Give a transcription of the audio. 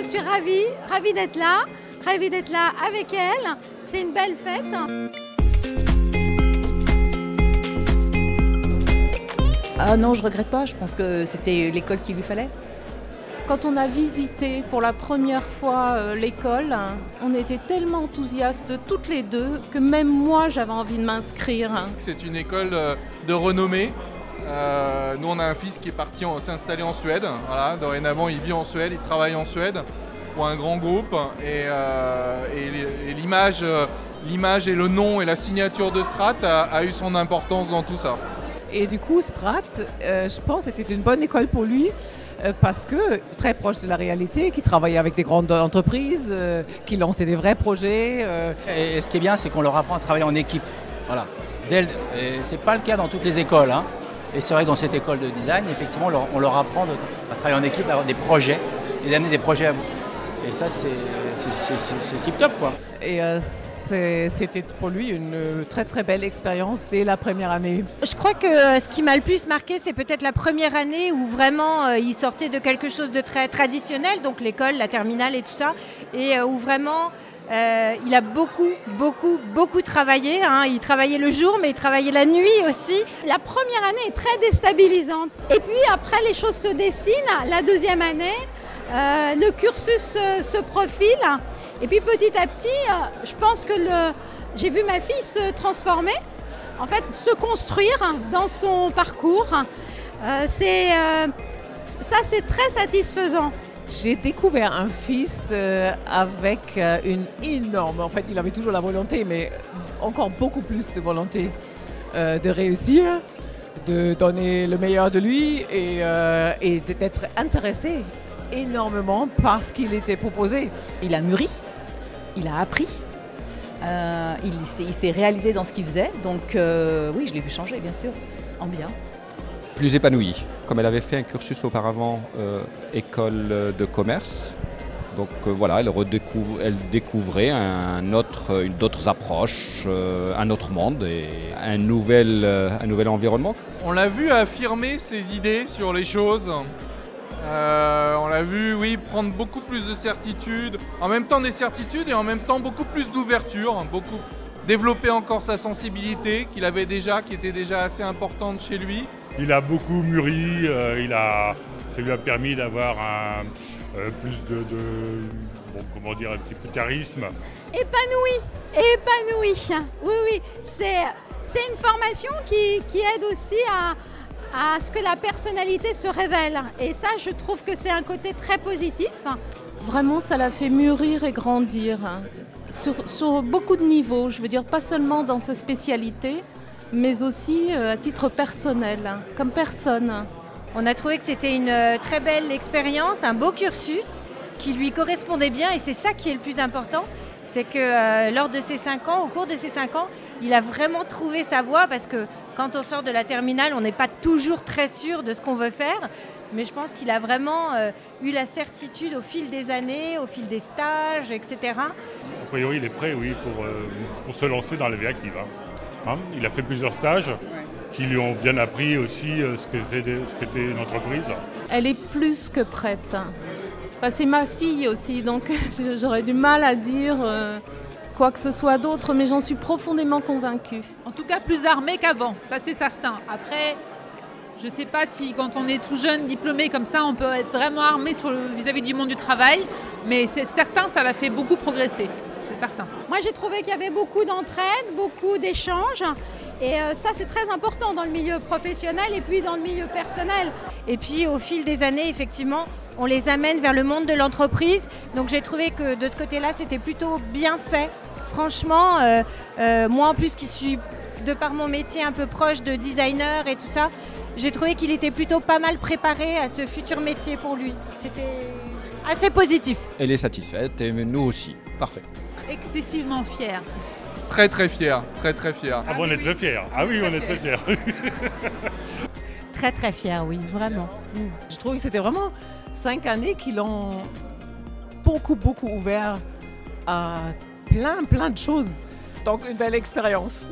suis ravie d'être là avec elle. C'est une belle fête. Ah non, je regrette pas, je pense que c'était l'école qu'il lui fallait. Quand on a visité pour la première fois l'école, on était tellement enthousiastes toutes les deux que même moi j'avais envie de m'inscrire. C'est une école de renommée. Nous on a un fils qui est parti s'installer en Suède. Voilà, dorénavant il vit en Suède, il travaille en Suède pour un grand groupe. Et l'image et le nom et la signature de Strat a eu son importance dans tout ça. Et du coup, Strat, je pense, c'était une bonne école pour lui parce que très proche de la réalité, qui travaillait avec des grandes entreprises, qui lançait des vrais projets. Et ce qui est bien, c'est qu'on leur apprend à travailler en équipe. Voilà. C'est pas le cas dans toutes les écoles, hein. Et c'est vrai que dans cette école de design, effectivement, on leur apprend à travailler en équipe, à avoir des projets et d'amener des projets à bout. Et ça, c'est tip top, quoi. Et c'était pour lui une très très belle expérience dès la première année. Je crois que ce qui m'a le plus marqué, c'est peut-être la première année où vraiment il sortait de quelque chose de très traditionnel, donc l'école, la terminale et tout ça, et où vraiment il a beaucoup travaillé. Hein. Il travaillait le jour, mais il travaillait la nuit aussi. La première année est très déstabilisante. Et puis après, les choses se dessinent. La deuxième année, le cursus se profile. Et puis petit à petit, je pense que j'ai vu ma fille se transformer, en fait se construire dans son parcours. Ça c'est très satisfaisant. J'ai découvert un fils avec une énorme, en fait il avait toujours la volonté, mais encore beaucoup plus de volonté de réussir, de donner le meilleur de lui et d'être intéressé énormément par ce qu'il était proposé. Il a mûri, il a appris, il s'est réalisé dans ce qu'il faisait. Donc oui, je l'ai vu changer, bien sûr, en bien. Plus épanouie, comme elle avait fait un cursus auparavant école de commerce. Donc voilà, elle découvrait d'autres approches, un autre monde et un nouvel environnement. On l'a vu affirmer ses idées sur les choses. On l'a vu, oui, prendre beaucoup plus de certitudes, en même temps des certitudes et en même temps beaucoup plus d'ouverture, développer encore sa sensibilité qu'il avait déjà, qui était déjà assez importante chez lui. Il a beaucoup mûri, ça lui a permis d'avoir plus un petit peu de charisme. Épanoui. Oui, c'est une formation qui aide aussi à ce que la personnalité se révèle. Et ça, je trouve que c'est un côté très positif. Vraiment, ça l'a fait mûrir et grandir sur beaucoup de niveaux. Je veux dire, pas seulement dans sa spécialité, mais aussi à titre personnel, comme personne. On a trouvé que c'était une très belle expérience, un beau cursus qui lui correspondait bien et c'est ça qui est le plus important. C'est que lors de ces 5 ans, au cours de ces 5 ans, il a vraiment trouvé sa voie parce que quand on sort de la terminale, on n'est pas toujours très sûr de ce qu'on veut faire. Mais je pense qu'il a vraiment eu la certitude au fil des années, au fil des stages, etc. A priori, il est prêt, oui, pour se lancer dans la vie active. Hein, il a fait plusieurs stages qui lui ont bien appris aussi ce qu'était une entreprise. Elle est plus que prête. Enfin, c'est ma fille aussi, donc j'aurais du mal à dire quoi que ce soit d'autre, mais j'en suis profondément convaincue. En tout cas, plus armée qu'avant, ça c'est certain. Après, je ne sais pas si quand on est tout jeune, diplômé comme ça, on peut être vraiment armé vis-à-vis du monde du travail, mais c'est certain, ça l'a fait beaucoup progresser, c'est certain. Moi, j'ai trouvé qu'il y avait beaucoup d'entraide, beaucoup d'échanges. Et ça, c'est très important dans le milieu professionnel et puis dans le milieu personnel. Et puis, au fil des années, effectivement, on les amène vers le monde de l'entreprise. Donc, j'ai trouvé que de ce côté-là, c'était plutôt bien fait. Franchement, moi, en plus, qui suis, de par mon métier, un peu proche de designer et tout ça, j'ai trouvé qu'il était plutôt pas mal préparé à ce futur métier pour lui. C'était assez positif. Elle est satisfaite et nous aussi. Parfait. Excessivement fière. Très fier, très fier. Ah bon, on est très fiers. Ah oui, on est très fiers. Très fier, oui, vraiment. Je trouve que c'était vraiment 5 années qui l'ont beaucoup ouvert à plein de choses. Donc une belle expérience.